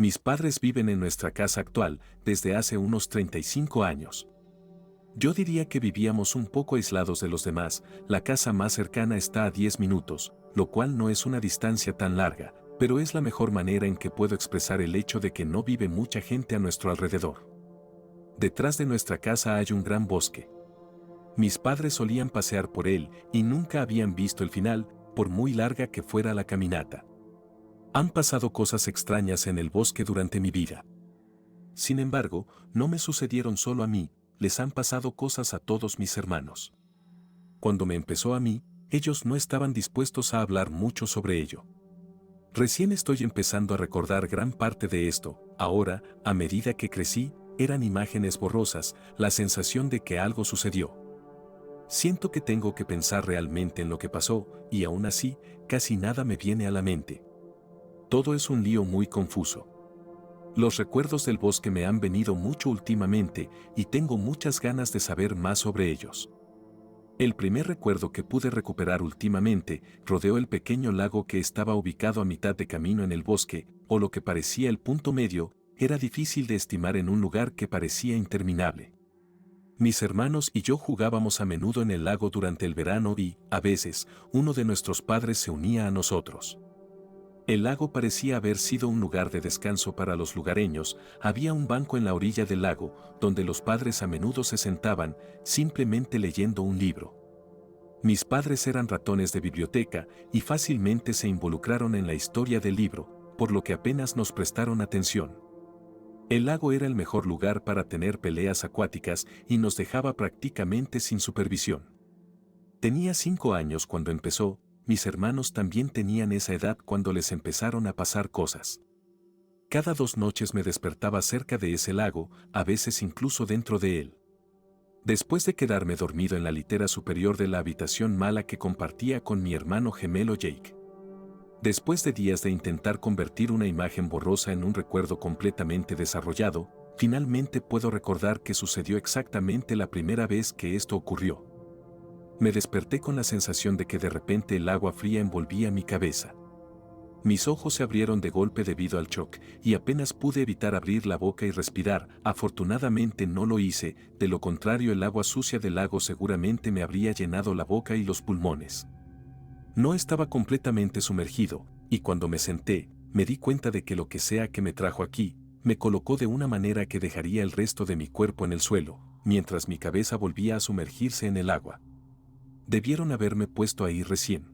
Mis padres viven en nuestra casa actual desde hace unos 35 años. Yo diría que vivíamos un poco aislados de los demás, la casa más cercana está a 10 minutos, lo cual no es una distancia tan larga, pero es la mejor manera en que puedo expresar el hecho de que no vive mucha gente a nuestro alrededor. Detrás de nuestra casa hay un gran bosque. Mis padres solían pasear por él y nunca habían visto el final, por muy larga que fuera la caminata. Han pasado cosas extrañas en el bosque durante mi vida. Sin embargo, no me sucedieron solo a mí, les han pasado cosas a todos mis hermanos. Cuando me empezó a mí, ellos no estaban dispuestos a hablar mucho sobre ello. Recién estoy empezando a recordar gran parte de esto, ahora, a medida que crecí, eran imágenes borrosas, la sensación de que algo sucedió. Siento que tengo que pensar realmente en lo que pasó, y aún así, casi nada me viene a la mente. Todo es un lío muy confuso. Los recuerdos del bosque me han venido mucho últimamente y tengo muchas ganas de saber más sobre ellos. El primer recuerdo que pude recuperar últimamente rodeó el pequeño lago que estaba ubicado a mitad de camino en el bosque, o lo que parecía el punto medio, era difícil de estimar en un lugar que parecía interminable. Mis hermanos y yo jugábamos a menudo en el lago durante el verano y, a veces, uno de nuestros padres se unía a nosotros. El lago parecía haber sido un lugar de descanso para los lugareños, había un banco en la orilla del lago, donde los padres a menudo se sentaban, simplemente leyendo un libro. Mis padres eran ratones de biblioteca y fácilmente se involucraron en la historia del libro, por lo que apenas nos prestaron atención. El lago era el mejor lugar para tener peleas acuáticas y nos dejaba prácticamente sin supervisión. Tenía 5 años cuando empezó. Mis hermanos también tenían esa edad cuando les empezaron a pasar cosas. Cada 2 noches me despertaba cerca de ese lago, a veces incluso dentro de él. Después de quedarme dormido en la litera superior de la habitación mala que compartía con mi hermano gemelo Jake. Después de días de intentar convertir una imagen borrosa en un recuerdo completamente desarrollado, finalmente puedo recordar que sucedió exactamente la primera vez que esto ocurrió. Me desperté con la sensación de que de repente el agua fría envolvía mi cabeza. Mis ojos se abrieron de golpe debido al shock, y apenas pude evitar abrir la boca y respirar. Afortunadamente no lo hice, de lo contrario el agua sucia del lago seguramente me habría llenado la boca y los pulmones. No estaba completamente sumergido, y cuando me senté, me di cuenta de que lo que sea que me trajo aquí, me colocó de una manera que dejaría el resto de mi cuerpo en el suelo, mientras mi cabeza volvía a sumergirse en el agua. Debieron haberme puesto ahí recién.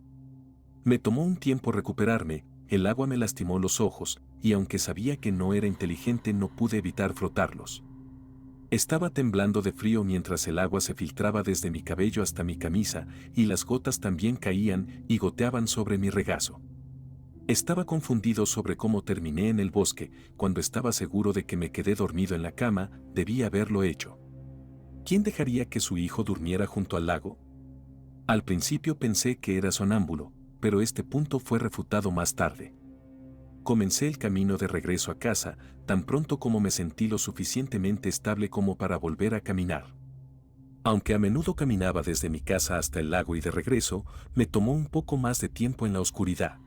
Me tomó un tiempo recuperarme, el agua me lastimó los ojos, y aunque sabía que no era inteligente no pude evitar frotarlos. Estaba temblando de frío mientras el agua se filtraba desde mi cabello hasta mi camisa, y las gotas también caían y goteaban sobre mi regazo. Estaba confundido sobre cómo terminé en el bosque, cuando estaba seguro de que me quedé dormido en la cama, debía haberlo hecho. ¿Quién dejaría que su hijo durmiera junto al lago? Al principio pensé que era sonámbulo, pero este punto fue refutado más tarde. Comencé el camino de regreso a casa, tan pronto como me sentí lo suficientemente estable como para volver a caminar. Aunque a menudo caminaba desde mi casa hasta el lago y de regreso, me tomó un poco más de tiempo en la oscuridad.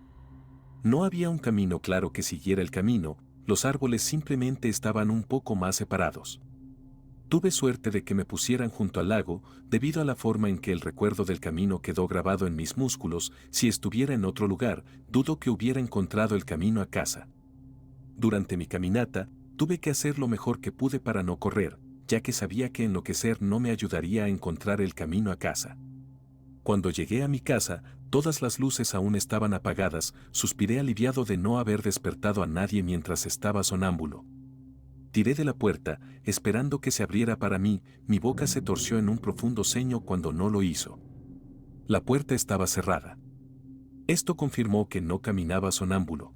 No había un camino claro que siguiera el camino, los árboles simplemente estaban un poco más separados. Tuve suerte de que me pusieran junto al lago, debido a la forma en que el recuerdo del camino quedó grabado en mis músculos. Si estuviera en otro lugar, dudo que hubiera encontrado el camino a casa. Durante mi caminata, tuve que hacer lo mejor que pude para no correr, ya que sabía que enloquecer no me ayudaría a encontrar el camino a casa. Cuando llegué a mi casa, todas las luces aún estaban apagadas, suspiré aliviado de no haber despertado a nadie mientras estaba sonámbulo. Tiré de la puerta, esperando que se abriera para mí, mi boca se torció en un profundo ceño cuando no lo hizo. La puerta estaba cerrada. Esto confirmó que no caminaba sonámbulo.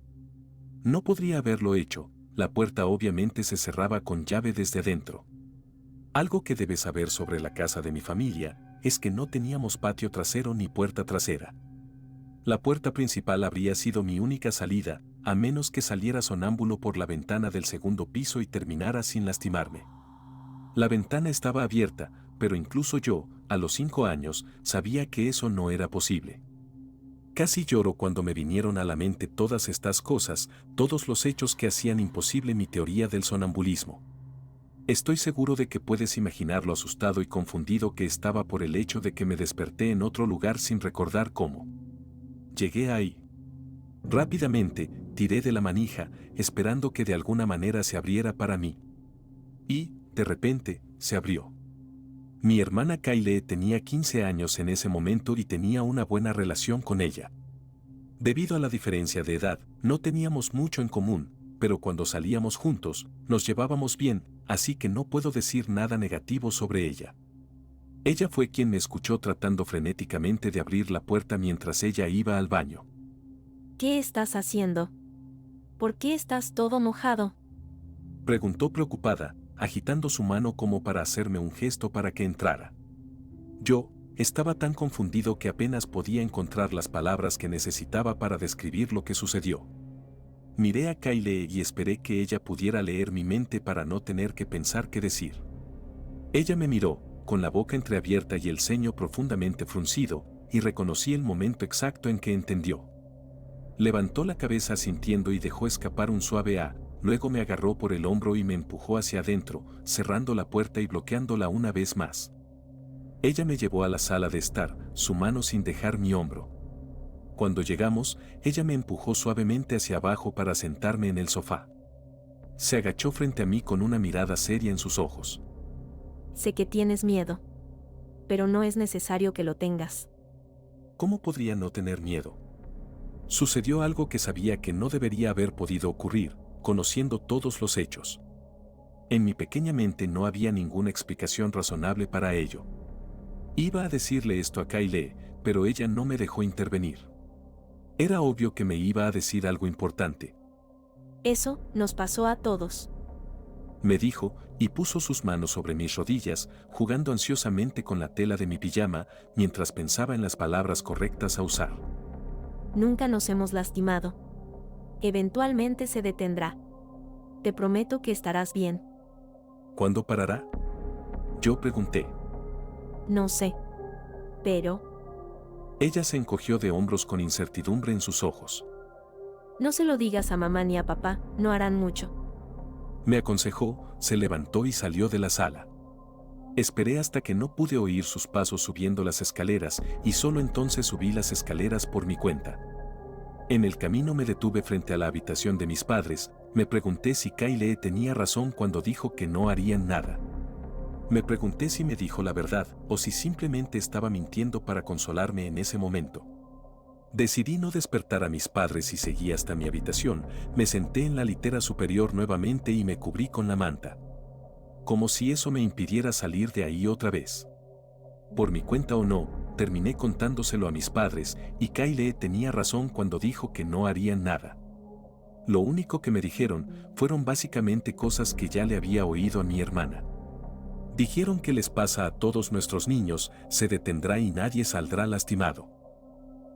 No podría haberlo hecho, la puerta obviamente se cerraba con llave desde adentro. Algo que debes saber sobre la casa de mi familia es que no teníamos patio trasero ni puerta trasera. La puerta principal habría sido mi única salida, a menos que saliera sonámbulo por la ventana del segundo piso y terminara sin lastimarme. La ventana estaba abierta, pero incluso yo, a los 5 años, sabía que eso no era posible. Casi lloro cuando me vinieron a la mente todas estas cosas, todos los hechos que hacían imposible mi teoría del sonambulismo. Estoy seguro de que puedes imaginar lo asustado y confundido que estaba por el hecho de que me desperté en otro lugar sin recordar cómo. Llegué ahí. Rápidamente, tiré de la manija, esperando que de alguna manera se abriera para mí. Y, de repente, se abrió. Mi hermana Kyle tenía 15 años en ese momento y tenía una buena relación con ella. Debido a la diferencia de edad, no teníamos mucho en común, pero cuando salíamos juntos, nos llevábamos bien, así que no puedo decir nada negativo sobre ella. Ella fue quien me escuchó tratando frenéticamente de abrir la puerta mientras ella iba al baño. ¿Qué estás haciendo? ¿Por qué estás todo mojado? Preguntó preocupada, agitando su mano como para hacerme un gesto para que entrara. Yo estaba tan confundido que apenas podía encontrar las palabras que necesitaba para describir lo que sucedió. Miré a Kyle y esperé que ella pudiera leer mi mente para no tener que pensar qué decir. Ella me miró, con la boca entreabierta y el ceño profundamente fruncido, y reconocí el momento exacto en que entendió. Levantó la cabeza sintiendo y dejó escapar un suave "ah", luego me agarró por el hombro y me empujó hacia adentro, cerrando la puerta y bloqueándola una vez más. Ella me llevó a la sala de estar, su mano sin dejar mi hombro. Cuando llegamos, ella me empujó suavemente hacia abajo para sentarme en el sofá. Se agachó frente a mí con una mirada seria en sus ojos. Sé que tienes miedo. Pero no es necesario que lo tengas. ¿Cómo podría no tener miedo? Sucedió algo que sabía que no debería haber podido ocurrir, conociendo todos los hechos. En mi pequeña mente no había ninguna explicación razonable para ello. Iba a decirle esto a Kyle, pero ella no me dejó intervenir. Era obvio que me iba a decir algo importante. Eso nos pasó a todos. Me dijo, y puso sus manos sobre mis rodillas, jugando ansiosamente con la tela de mi pijama, mientras pensaba en las palabras correctas a usar. Nunca nos hemos lastimado. Eventualmente se detendrá. Te prometo que estarás bien. ¿Cuándo parará? Yo pregunté. No sé. Pero... Ella se encogió de hombros con incertidumbre en sus ojos. No se lo digas a mamá ni a papá, no harán mucho. Me aconsejó, se levantó y salió de la sala. Esperé hasta que no pude oír sus pasos subiendo las escaleras y solo entonces subí las escaleras por mi cuenta. En el camino me detuve frente a la habitación de mis padres, me pregunté si Kyle tenía razón cuando dijo que no harían nada. Me pregunté si me dijo la verdad o si simplemente estaba mintiendo para consolarme en ese momento. Decidí no despertar a mis padres y seguí hasta mi habitación, me senté en la litera superior nuevamente y me cubrí con la manta. Como si eso me impidiera salir de ahí otra vez. Por mi cuenta o no, terminé contándoselo a mis padres y Kyle tenía razón cuando dijo que no harían nada. Lo único que me dijeron fueron básicamente cosas que ya le había oído a mi hermana. Dijeron que les pasa a todos nuestros niños, se detendrá y nadie saldrá lastimado.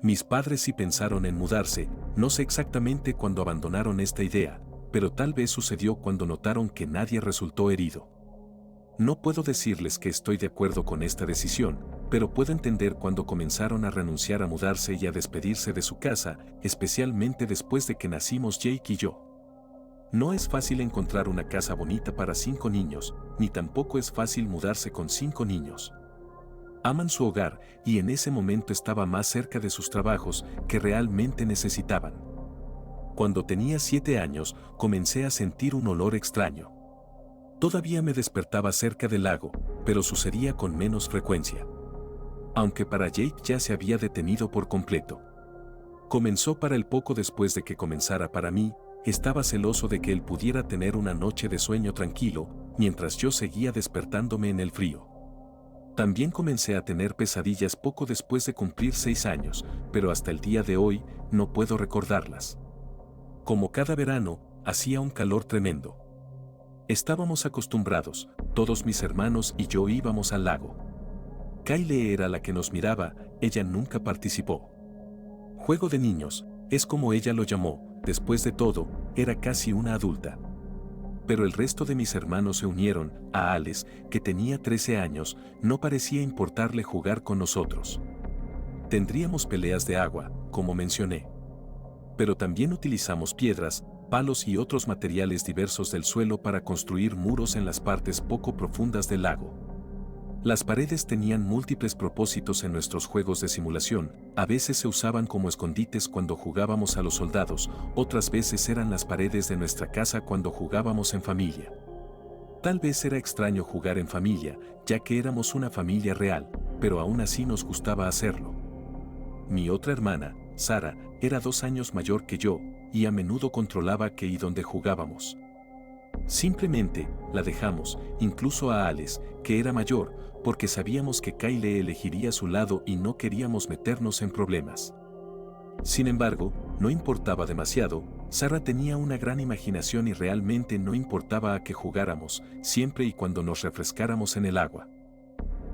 Mis padres sí pensaron en mudarse, no sé exactamente cuándo abandonaron esta idea, pero tal vez sucedió cuando notaron que nadie resultó herido. No puedo decirles que estoy de acuerdo con esta decisión, pero puedo entender cuando comenzaron a renunciar a mudarse y a despedirse de su casa, especialmente después de que nacimos Jake y yo. No es fácil encontrar una casa bonita para 5 niños, ni tampoco es fácil mudarse con 5 niños. Aman su hogar y en ese momento estaba más cerca de sus trabajos que realmente necesitaban. Cuando tenía 7 años, comencé a sentir un olor extraño. Todavía me despertaba cerca del lago, pero sucedía con menos frecuencia. Aunque para Jake ya se había detenido por completo. Comenzó para él poco después de que comenzara para mí, estaba celoso de que él pudiera tener una noche de sueño tranquilo, mientras yo seguía despertándome en el frío. También comencé a tener pesadillas poco después de cumplir 6 años, pero hasta el día de hoy no puedo recordarlas. Como cada verano, hacía un calor tremendo. Estábamos acostumbrados, todos mis hermanos y yo íbamos al lago. Kyle era la que nos miraba, ella nunca participó. Juego de niños, es como ella lo llamó, después de todo, era casi una adulta. Pero el resto de mis hermanos se unieron, a Alex, que tenía 13 años, no parecía importarle jugar con nosotros. Tendríamos peleas de agua, como mencioné. Pero también utilizamos piedras, palos y otros materiales diversos del suelo para construir muros en las partes poco profundas del lago. Las paredes tenían múltiples propósitos en nuestros juegos de simulación, a veces se usaban como escondites cuando jugábamos a los soldados, otras veces eran las paredes de nuestra casa cuando jugábamos en familia. Tal vez era extraño jugar en familia, ya que éramos una familia real, pero aún así nos gustaba hacerlo. Mi otra hermana, Sara, era 2 años mayor que yo, y a menudo controlaba qué y dónde jugábamos. Simplemente, la dejamos, incluso a Alex, que era mayor, porque sabíamos que Kyle elegiría su lado y no queríamos meternos en problemas. Sin embargo, no importaba demasiado, Sara tenía una gran imaginación y realmente no importaba a qué jugáramos, siempre y cuando nos refrescáramos en el agua.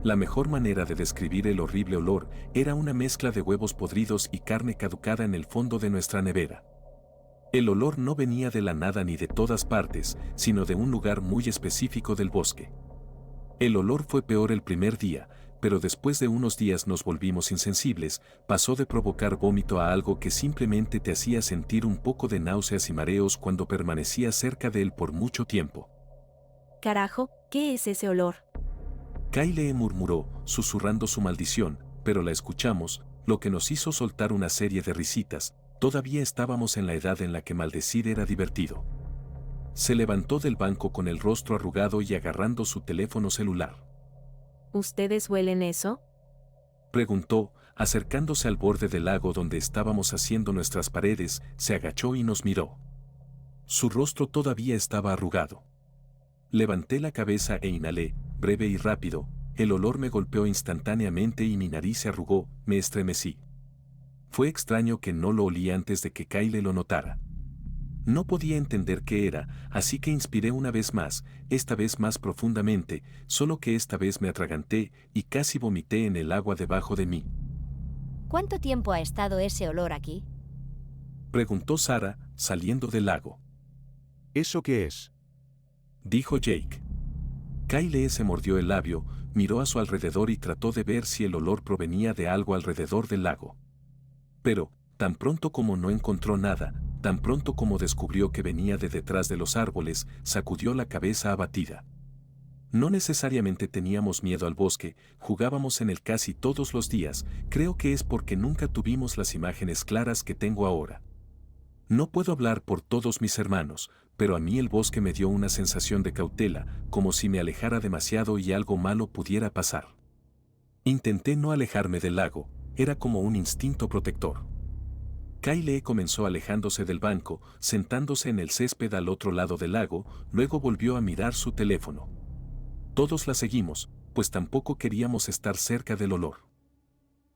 La mejor manera de describir el horrible olor era una mezcla de huevos podridos y carne caducada en el fondo de nuestra nevera. El olor no venía de la nada ni de todas partes, sino de un lugar muy específico del bosque. El olor fue peor el primer día, pero después de unos días nos volvimos insensibles, pasó de provocar vómito a algo que simplemente te hacía sentir un poco de náuseas y mareos cuando permanecías cerca de él por mucho tiempo. Carajo, ¿qué es ese olor? Kyle murmuró, susurrando su maldición, pero la escuchamos, lo que nos hizo soltar una serie de risitas. Todavía estábamos en la edad en la que maldecir era divertido. Se levantó del banco con el rostro arrugado y agarrando su teléfono celular. ¿Ustedes huelen eso? Preguntó, acercándose al borde del lago donde estábamos haciendo nuestras paredes, se agachó y nos miró. Su rostro todavía estaba arrugado. Levanté la cabeza e inhalé, breve y rápido, el olor me golpeó instantáneamente y mi nariz se arrugó, me estremecí. Fue extraño que no lo olí antes de que Kyle lo notara. No podía entender qué era, así que inspiré una vez más, esta vez más profundamente, solo que esta vez me atraganté y casi vomité en el agua debajo de mí. ¿Cuánto tiempo ha estado ese olor aquí? Preguntó Sara, saliendo del lago. ¿Eso qué es? Dijo Jake. Kyle se mordió el labio, miró a su alrededor y trató de ver si el olor provenía de algo alrededor del lago. Pero, tan pronto como no encontró nada, tan pronto como descubrió que venía de detrás de los árboles, sacudió la cabeza abatida. No necesariamente teníamos miedo al bosque, jugábamos en él casi todos los días, creo que es porque nunca tuvimos las imágenes claras que tengo ahora. No puedo hablar por todos mis hermanos, pero a mí el bosque me dio una sensación de cautela, como si me alejara demasiado y algo malo pudiera pasar. Intenté no alejarme del lago, era como un instinto protector. Kyle comenzó alejándose del banco, sentándose en el césped al otro lado del lago, luego volvió a mirar su teléfono. Todos la seguimos, pues tampoco queríamos estar cerca del olor.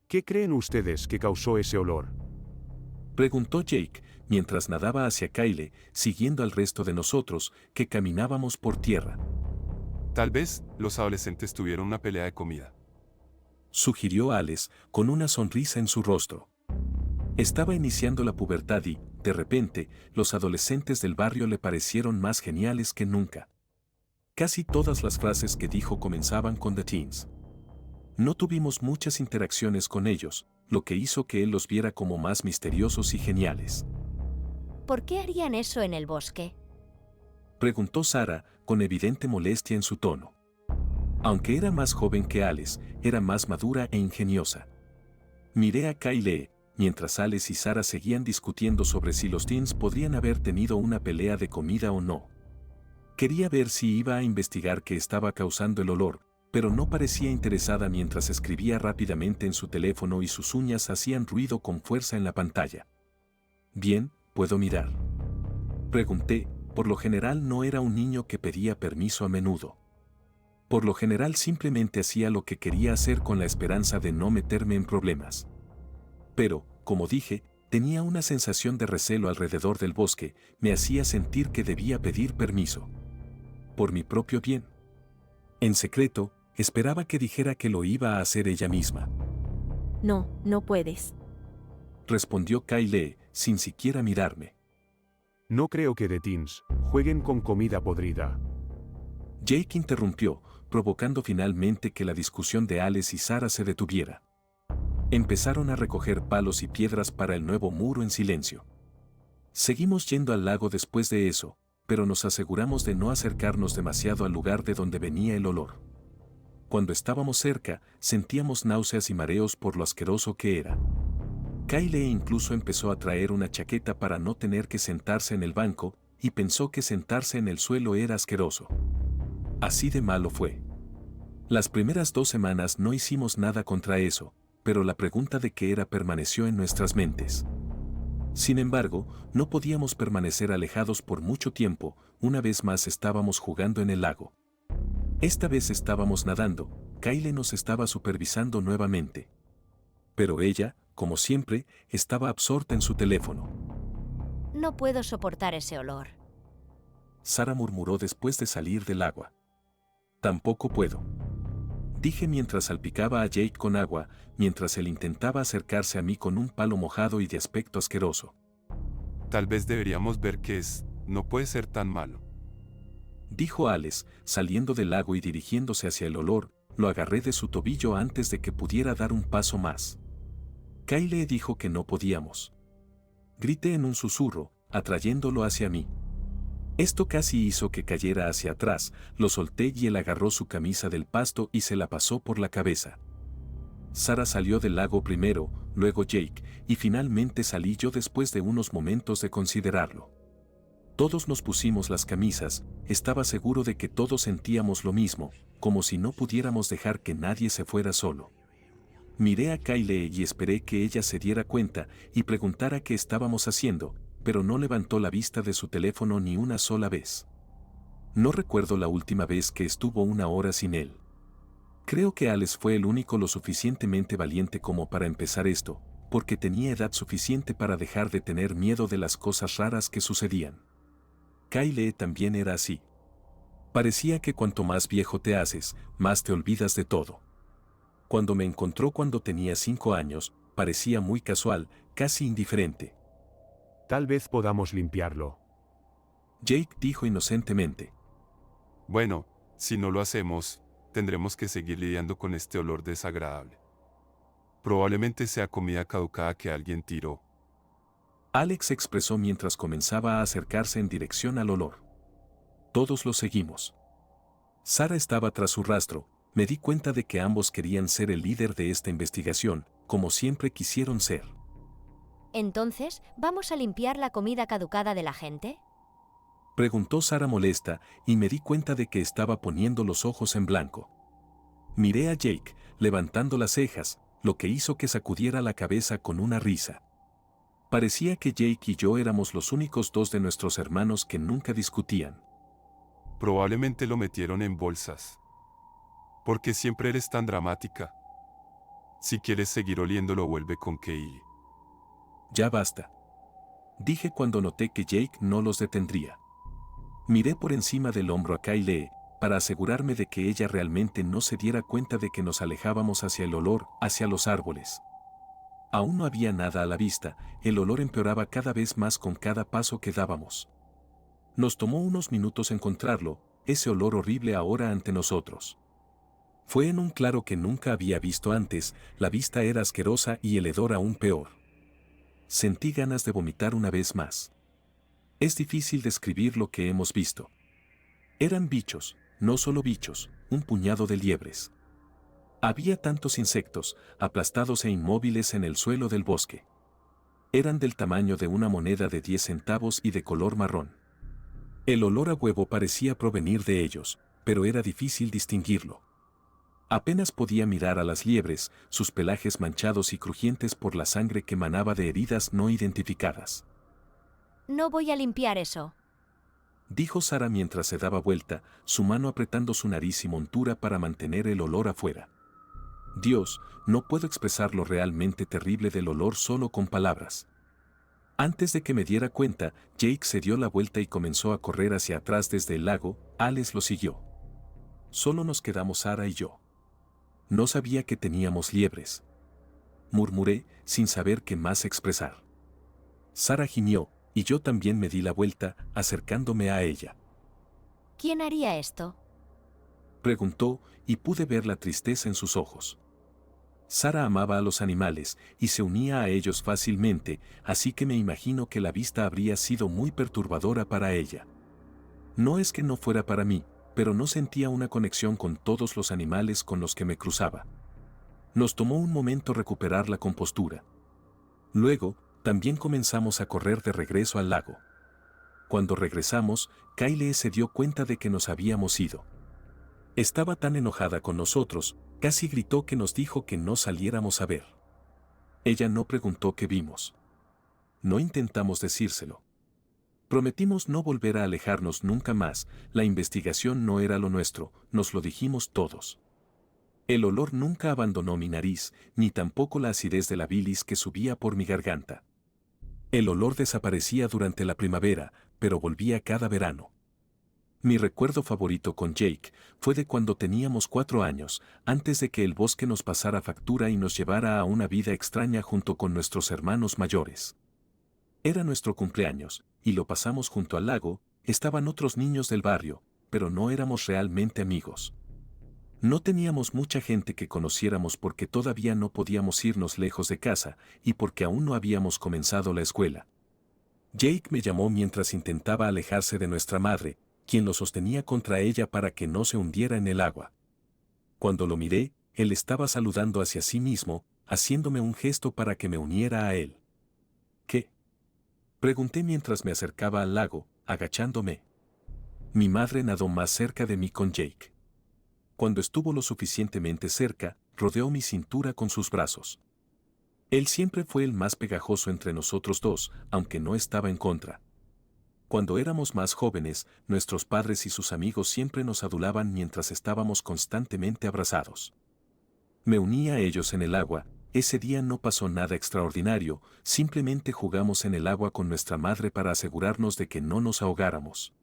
¿Qué creen ustedes que causó ese olor? Preguntó Jake, mientras nadaba hacia Kyle, siguiendo al resto de nosotros, que caminábamos por tierra. Tal vez los adolescentes tuvieron una pelea de comida. Sugirió Alex, con una sonrisa en su rostro. Estaba iniciando la pubertad y, de repente, los adolescentes del barrio le parecieron más geniales que nunca. Casi todas las frases que dijo comenzaban con The Teens. No tuvimos muchas interacciones con ellos, lo que hizo que él los viera como más misteriosos y geniales. ¿Por qué harían eso en el bosque? Preguntó Sara, con evidente molestia en su tono. Aunque era más joven que Alex, era más madura e ingeniosa. Miré a Kyle, mientras Alex y Sara seguían discutiendo sobre si los teens podrían haber tenido una pelea de comida o no. Quería ver si iba a investigar qué estaba causando el olor, pero no parecía interesada mientras escribía rápidamente en su teléfono y sus uñas hacían ruido con fuerza en la pantalla. Bien, ¿puedo mirar? Pregunté, por lo general no era un niño que pedía permiso a menudo. Por lo general simplemente hacía lo que quería hacer con la esperanza de no meterme en problemas. Pero, como dije, tenía una sensación de recelo alrededor del bosque, me hacía sentir que debía pedir permiso. Por mi propio bien. En secreto, esperaba que dijera que lo iba a hacer ella misma. No, no puedes. Respondió Kyle, sin siquiera mirarme. No creo que The Teens jueguen con comida podrida. Jake interrumpió, provocando finalmente que la discusión de Alex y Sara se detuviera. Empezaron a recoger palos y piedras para el nuevo muro en silencio. Seguimos yendo al lago después de eso, pero nos aseguramos de no acercarnos demasiado al lugar de donde venía el olor. Cuando estábamos cerca, sentíamos náuseas y mareos por lo asqueroso que era. Kyle incluso empezó a traer una chaqueta para no tener que sentarse en el banco, y pensó que sentarse en el suelo era asqueroso. Así de malo fue. Las primeras 2 semanas no hicimos nada contra eso, pero la pregunta de qué era permaneció en nuestras mentes. Sin embargo, no podíamos permanecer alejados por mucho tiempo, una vez más estábamos jugando en el lago. Esta vez estábamos nadando, Kyle nos estaba supervisando nuevamente. Pero ella, como siempre, estaba absorta en su teléfono. No puedo soportar ese olor. Sara murmuró después de salir del agua. Tampoco puedo. Dije mientras salpicaba a Jake con agua, mientras él intentaba acercarse a mí con un palo mojado y de aspecto asqueroso. Tal vez deberíamos ver qué es, no puede ser tan malo. Dijo Alex, saliendo del lago y dirigiéndose hacia el olor, lo agarré de su tobillo antes de que pudiera dar un paso más. Kyle dijo que no podíamos. Grité en un susurro, atrayéndolo hacia mí. Esto casi hizo que cayera hacia atrás, lo solté y él agarró su camisa del pasto y se la pasó por la cabeza. Sara salió del lago primero, luego Jake, y finalmente salí yo después de unos momentos de considerarlo. Todos nos pusimos las camisas, estaba seguro de que todos sentíamos lo mismo, como si no pudiéramos dejar que nadie se fuera solo. Miré a Kyle y esperé que ella se diera cuenta y preguntara qué estábamos haciendo, pero no levantó la vista de su teléfono ni una sola vez. No recuerdo la última vez que estuvo 1 hora sin él. Creo que Alex fue el único lo suficientemente valiente como para empezar esto, porque tenía edad suficiente para dejar de tener miedo de las cosas raras que sucedían. Kyle también era así. Parecía que cuanto más viejo te haces, más te olvidas de todo. Cuando me encontró cuando tenía 5 años, parecía muy casual, casi indiferente. Tal vez podamos limpiarlo. Jake dijo inocentemente. Bueno, si no lo hacemos, tendremos que seguir lidiando con este olor desagradable. Probablemente sea comida caducada que alguien tiró. Alex expresó mientras comenzaba a acercarse en dirección al olor. Todos lo seguimos. Sara estaba tras su rastro, me di cuenta de que ambos querían ser el líder de esta investigación, como siempre quisieron ser. Entonces, ¿vamos a limpiar la comida caducada de la gente? Preguntó Sara molesta, y me di cuenta de que estaba poniendo los ojos en blanco. Miré a Jake, levantando las cejas, lo que hizo que sacudiera la cabeza con una risa. Parecía que Jake y yo éramos los únicos 2 de nuestros hermanos que nunca discutían. Probablemente lo metieron en bolsas. ¿Por qué siempre eres tan dramática? Si quieres seguir oliéndolo, vuelve con Kyle. Ya basta. Dije cuando noté que Jake no los detendría. Miré por encima del hombro a Kyle, para asegurarme de que ella realmente no se diera cuenta de que nos alejábamos hacia el olor, hacia los árboles. Aún no había nada a la vista, el olor empeoraba cada vez más con cada paso que dábamos. Nos tomó unos minutos encontrarlo, ese olor horrible ahora ante nosotros. Fue en un claro que nunca había visto antes, la vista era asquerosa y el hedor aún peor. Sentí ganas de vomitar una vez más. Es difícil describir lo que hemos visto. Eran bichos, no solo bichos, un puñado de liebres. Había tantos insectos, aplastados e inmóviles en el suelo del bosque. Eran del tamaño de una moneda de 10 centavos y de color marrón. El olor a huevo parecía provenir de ellos, pero era difícil distinguirlo. Apenas podía mirar a las liebres, sus pelajes manchados y crujientes por la sangre que manaba de heridas no identificadas. No voy a limpiar eso. Dijo Sara mientras se daba vuelta, su mano apretando su nariz y montura para mantener el olor afuera. Dios, no puedo expresar lo realmente terrible del olor solo con palabras. Antes de que me diera cuenta, Jake se dio la vuelta y comenzó a correr hacia atrás desde el lago, Alex lo siguió. Solo nos quedamos Sara y yo. No sabía que teníamos liebres. Murmuré, sin saber qué más expresar. Sara gimió, y yo también me di la vuelta, acercándome a ella. ¿Quién haría esto? Preguntó, y pude ver la tristeza en sus ojos. Sara amaba a los animales y se unía a ellos fácilmente, así que me imagino que la vista habría sido muy perturbadora para ella. No es que no fuera para mí, pero no sentía una conexión con todos los animales con los que me cruzaba. Nos tomó un momento recuperar la compostura. Luego, también comenzamos a correr de regreso al lago. Cuando regresamos, Kyle se dio cuenta de que nos habíamos ido. Estaba tan enojada con nosotros, casi gritó que nos dijo que no saliéramos a ver. Ella no preguntó qué vimos. No intentamos decírselo. Prometimos no volver a alejarnos nunca más, la investigación no era lo nuestro, nos lo dijimos todos. El olor nunca abandonó mi nariz, ni tampoco la acidez de la bilis que subía por mi garganta. El olor desaparecía durante la primavera, pero volvía cada verano. Mi recuerdo favorito con Jake fue de cuando teníamos 4 años, antes de que el bosque nos pasara factura y nos llevara a una vida extraña junto con nuestros hermanos mayores. Era nuestro cumpleaños, y lo pasamos junto al lago, estaban otros niños del barrio, pero no éramos realmente amigos. No teníamos mucha gente que conociéramos porque todavía no podíamos irnos lejos de casa y porque aún no habíamos comenzado la escuela. Jake me llamó mientras intentaba alejarse de nuestra madre, quien lo sostenía contra ella para que no se hundiera en el agua. Cuando lo miré, él estaba saludando hacia sí mismo, haciéndome un gesto para que me uniera a él. ¿Qué? Pregunté mientras me acercaba al lago, agachándome. Mi madre nadó más cerca de mí con Jake. Cuando estuvo lo suficientemente cerca, rodeó mi cintura con sus brazos. Él siempre fue el más pegajoso entre nosotros dos, aunque no estaba en contra. Cuando éramos más jóvenes, nuestros padres y sus amigos siempre nos adulaban mientras estábamos constantemente abrazados. Me uní a ellos en el agua. Ese día no pasó nada extraordinario, simplemente jugamos en el agua con nuestra madre para asegurarnos de que no nos ahogáramos.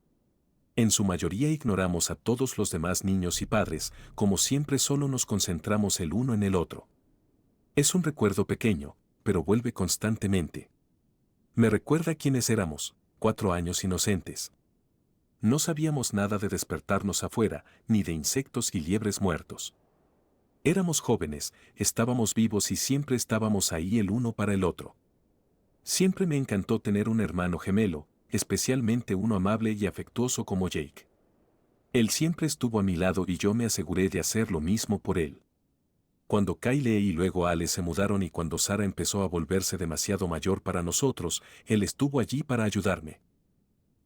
En su mayoría ignoramos a todos los demás niños y padres, como siempre solo nos concentramos el uno en el otro. Es un recuerdo pequeño, pero vuelve constantemente. Me recuerda quiénes éramos, 4 años inocentes. No sabíamos nada de despertarnos afuera, ni de insectos y liebres muertos. Éramos jóvenes, estábamos vivos y siempre estábamos ahí el uno para el otro. Siempre me encantó tener un hermano gemelo, especialmente uno amable y afectuoso como Jake. Él siempre estuvo a mi lado y yo me aseguré de hacer lo mismo por él. Cuando Kyle y luego Ale se mudaron y cuando Sara empezó a volverse demasiado mayor para nosotros, él estuvo allí para ayudarme.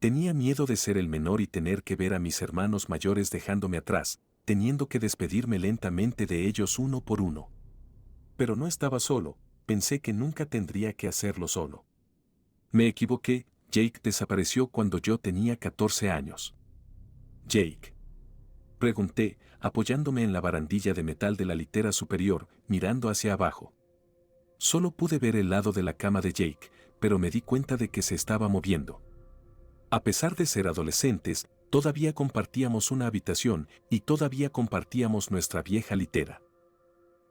Tenía miedo de ser el menor y tener que ver a mis hermanos mayores dejándome atrás, teniendo que despedirme lentamente de ellos uno por uno. Pero no estaba solo, pensé que nunca tendría que hacerlo solo. Me equivoqué. Jake desapareció cuando yo tenía 14 años. Jake. Pregunté, apoyándome en la barandilla de metal de la litera superior, mirando hacia abajo. Solo pude ver el lado de la cama de Jake, pero me di cuenta de que se estaba moviendo. A pesar de ser adolescentes, todavía compartíamos una habitación y todavía compartíamos nuestra vieja litera.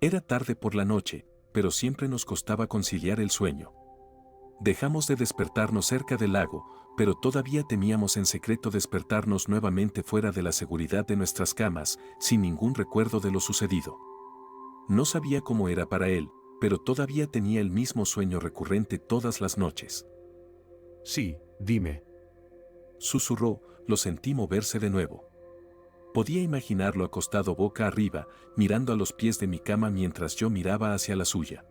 Era tarde por la noche, pero siempre nos costaba conciliar el sueño. Dejamos de despertarnos cerca del lago, pero todavía temíamos en secreto despertarnos nuevamente fuera de la seguridad de nuestras camas, sin ningún recuerdo de lo sucedido. No sabía cómo era para él, pero todavía tenía el mismo sueño recurrente todas las noches. Sí, dime. Susurró, lo sentí moverse de nuevo. Podía imaginarlo acostado boca arriba, mirando a los pies de mi cama mientras yo miraba hacia la suya.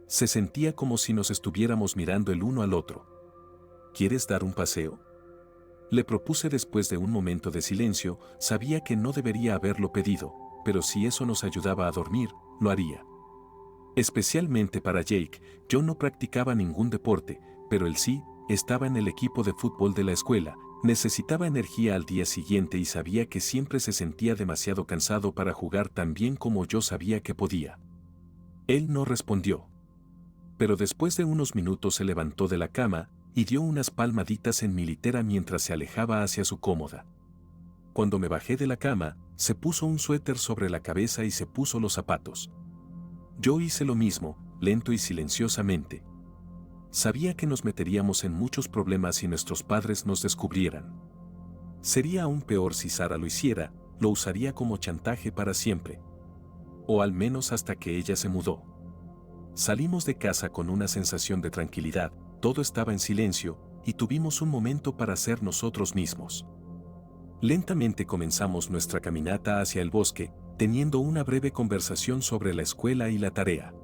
Se sentía como si nos estuviéramos mirando el uno al otro. ¿Quieres dar un paseo? Le propuse después de un momento de silencio, sabía que no debería haberlo pedido, pero si eso nos ayudaba a dormir, lo haría. Especialmente para Jake, yo no practicaba ningún deporte, pero él sí, estaba en el equipo de fútbol de la escuela, necesitaba energía al día siguiente y sabía que siempre se sentía demasiado cansado para jugar tan bien como yo sabía que podía. Él no respondió. Pero después de unos minutos se levantó de la cama y dio unas palmaditas en mi litera mientras se alejaba hacia su cómoda. Cuando me bajé de la cama, se puso un suéter sobre la cabeza y se puso los zapatos. Yo hice lo mismo, lento y silenciosamente. Sabía que nos meteríamos en muchos problemas si nuestros padres nos descubrieran. Sería aún peor si Sara lo hiciera, lo usaría como chantaje para siempre. o al menos hasta que ella se mudó. Salimos de casa con una sensación de tranquilidad, todo estaba en silencio, y tuvimos un momento para ser nosotros mismos. Lentamente comenzamos nuestra caminata hacia el bosque, teniendo una breve conversación sobre la escuela y la tarea.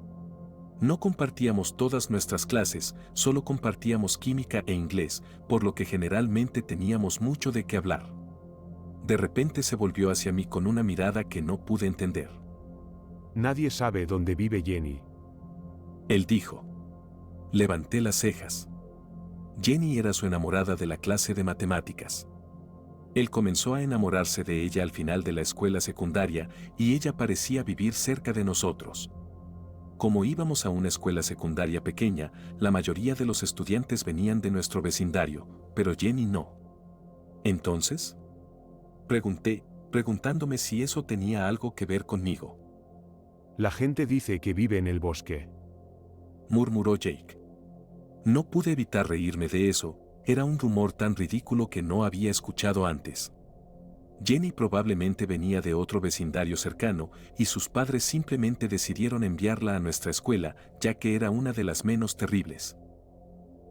No compartíamos todas nuestras clases, solo compartíamos química e inglés, por lo que generalmente teníamos mucho de qué hablar. De repente se volvió hacia mí con una mirada que no pude entender. Nadie sabe dónde vive Jenny. Él dijo. Levanté las cejas. Jenny era su enamorada de la clase de matemáticas. Él comenzó a enamorarse de ella al final de la escuela secundaria y ella parecía vivir cerca de nosotros. Como íbamos a una escuela secundaria pequeña, la mayoría de los estudiantes venían de nuestro vecindario, pero Jenny no. ¿Entonces? Pregunté, preguntándome si eso tenía algo que ver conmigo. La gente dice que vive en el bosque. Murmuró Jake. No pude evitar reírme de eso, era un rumor tan ridículo que no había escuchado antes. Jenny probablemente venía de otro vecindario cercano y sus padres simplemente decidieron enviarla a nuestra escuela, ya que era una de las menos terribles.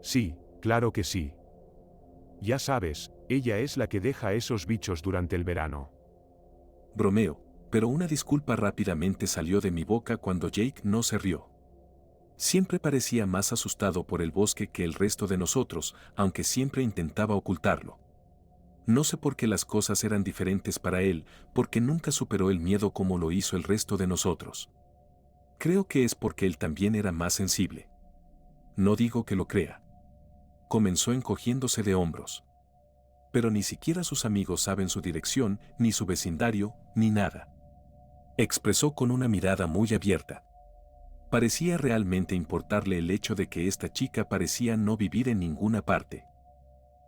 Sí, claro que sí. Ya sabes, ella es la que deja a esos bichos durante el verano. Bromeo, pero una disculpa rápidamente salió de mi boca cuando Jake no se rió. Siempre parecía más asustado por el bosque que el resto de nosotros, aunque siempre intentaba ocultarlo. No sé por qué las cosas eran diferentes para él, porque nunca superó el miedo como lo hizo el resto de nosotros. Creo que es porque él también era más sensible. No digo que lo crea. Comenzó encogiéndose de hombros. Pero ni siquiera sus amigos saben su dirección, ni su vecindario, ni nada. Expresó con una mirada muy abierta. Parecía realmente importarle el hecho de que esta chica parecía no vivir en ninguna parte.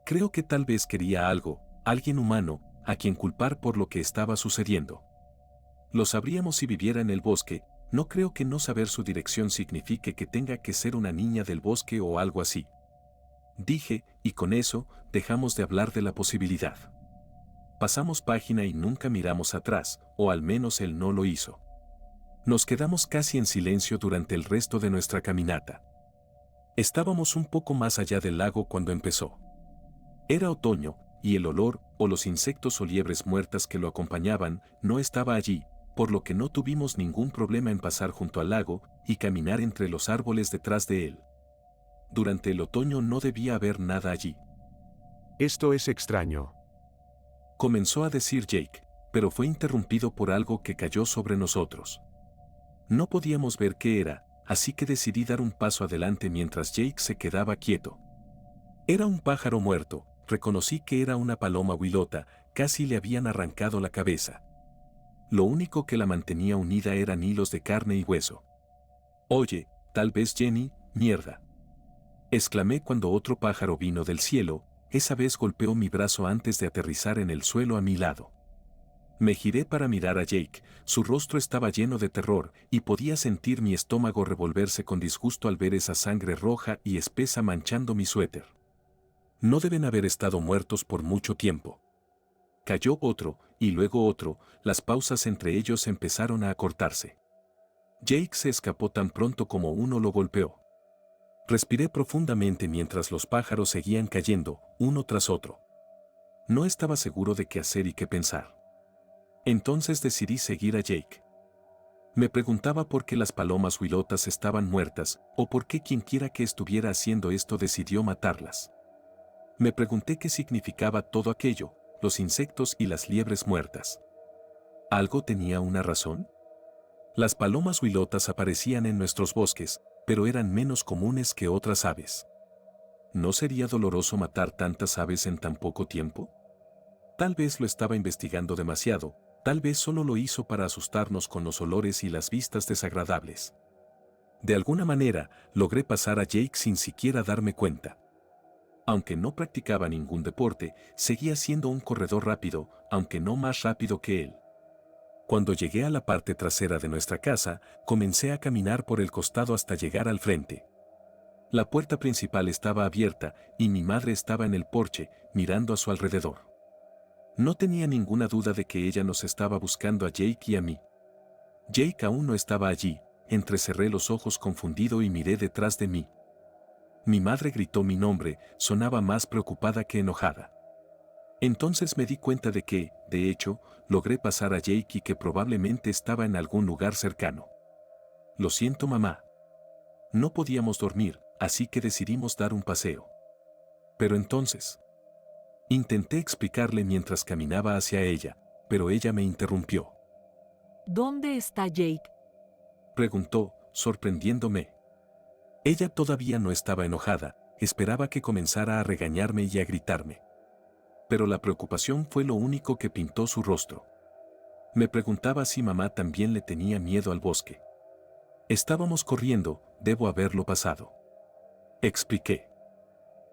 Creo que tal vez quería algo, alguien humano, a quien culpar por lo que estaba sucediendo. Lo sabríamos si viviera en el bosque, no creo que no saber su dirección signifique que tenga que ser una niña del bosque o algo así. Dije, y con eso, dejamos de hablar de la posibilidad. Pasamos página y nunca miramos atrás, o al menos él no lo hizo. Nos quedamos casi en silencio durante el resto de nuestra caminata. Estábamos un poco más allá del lago cuando empezó. Era otoño, y el olor, o los insectos o liebres muertas que lo acompañaban, no estaba allí, por lo que no tuvimos ningún problema en pasar junto al lago y caminar entre los árboles detrás de él. Durante el otoño no debía haber nada allí. Esto es extraño. Comenzó a decir Jake, pero fue interrumpido por algo que cayó sobre nosotros. No podíamos ver qué era, así que decidí dar un paso adelante mientras Jake se quedaba quieto. Era un pájaro muerto, reconocí que era una paloma huilota, casi le habían arrancado la cabeza. Lo único que la mantenía unida eran hilos de carne y hueso. Oye, tal vez Jenny, mierda. Exclamé cuando otro pájaro vino del cielo, esa vez golpeó mi brazo antes de aterrizar en el suelo a mi lado. Me giré para mirar a Jake, su rostro estaba lleno de terror y podía sentir mi estómago revolverse con disgusto al ver esa sangre roja y espesa manchando mi suéter. No deben haber estado muertos por mucho tiempo. Cayó otro, y luego otro, las pausas entre ellos empezaron a acortarse. Jake se escapó tan pronto como uno lo golpeó. Respiré profundamente mientras los pájaros seguían cayendo, uno tras otro. No estaba seguro de qué hacer y qué pensar. Entonces decidí seguir a Jake. Me preguntaba por qué las palomas huilotas estaban muertas, o por qué quienquiera que estuviera haciendo esto decidió matarlas. Me pregunté qué significaba todo aquello, los insectos y las liebres muertas. ¿Algo tenía una razón? Las palomas huilotas aparecían en nuestros bosques, pero eran menos comunes que otras aves. ¿No sería doloroso matar tantas aves en tan poco tiempo? Tal vez lo estaba investigando demasiado, tal vez solo lo hizo para asustarnos con los olores y las vistas desagradables. De alguna manera, logré pasar a Jake sin siquiera darme cuenta. Aunque no practicaba ningún deporte, seguía siendo un corredor rápido, aunque no más rápido que él. Cuando llegué a la parte trasera de nuestra casa, comencé a caminar por el costado hasta llegar al frente. La puerta principal estaba abierta y mi madre estaba en el porche, mirando a su alrededor. No tenía ninguna duda de que ella nos estaba buscando a Jake y a mí. Jake aún no estaba allí, entrecerré los ojos confundido y miré detrás de mí. Mi madre gritó mi nombre, sonaba más preocupada que enojada. Entonces me di cuenta de que, de hecho, logré pasar a Jake y que probablemente estaba en algún lugar cercano. Lo siento, mamá. No podíamos dormir, así que decidimos dar un paseo. Pero entonces... Intenté explicarle mientras caminaba hacia ella, pero ella me interrumpió. ¿Dónde está Jake? Preguntó, sorprendiéndome. Ella todavía no estaba enojada, esperaba que comenzara a regañarme y a gritarme. Pero la preocupación fue lo único que pintó su rostro. Me preguntaba si mamá también le tenía miedo al bosque. Estábamos corriendo, debo haberlo pasado. Expliqué.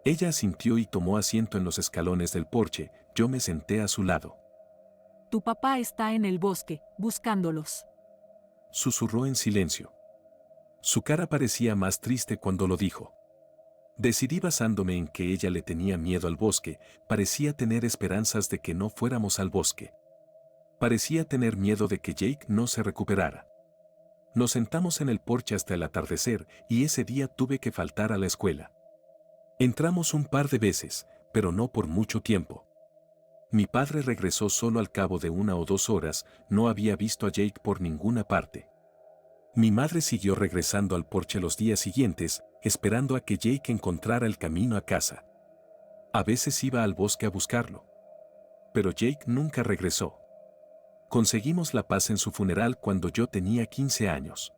Ella asintió y tomó asiento en los escalones del porche, yo me senté a su lado. Tu papá está en el bosque, buscándolos. Susurró en silencio. Su cara parecía más triste cuando lo dijo. Decidí basándome en que ella le tenía miedo al bosque, parecía tener esperanzas de que no fuéramos al bosque. Parecía tener miedo de que Jake no se recuperara. Nos sentamos en el porche hasta el atardecer y ese día tuve que faltar a la escuela. Entramos un par de veces, pero no por mucho tiempo. Mi padre regresó solo al cabo de 1 o 2 horas, no había visto a Jake por ninguna parte. Mi madre siguió regresando al porche los días siguientes, esperando a que Jake encontrara el camino a casa. A veces iba al bosque a buscarlo. Pero Jake nunca regresó. Conseguimos la paz en su funeral cuando yo tenía 15 años.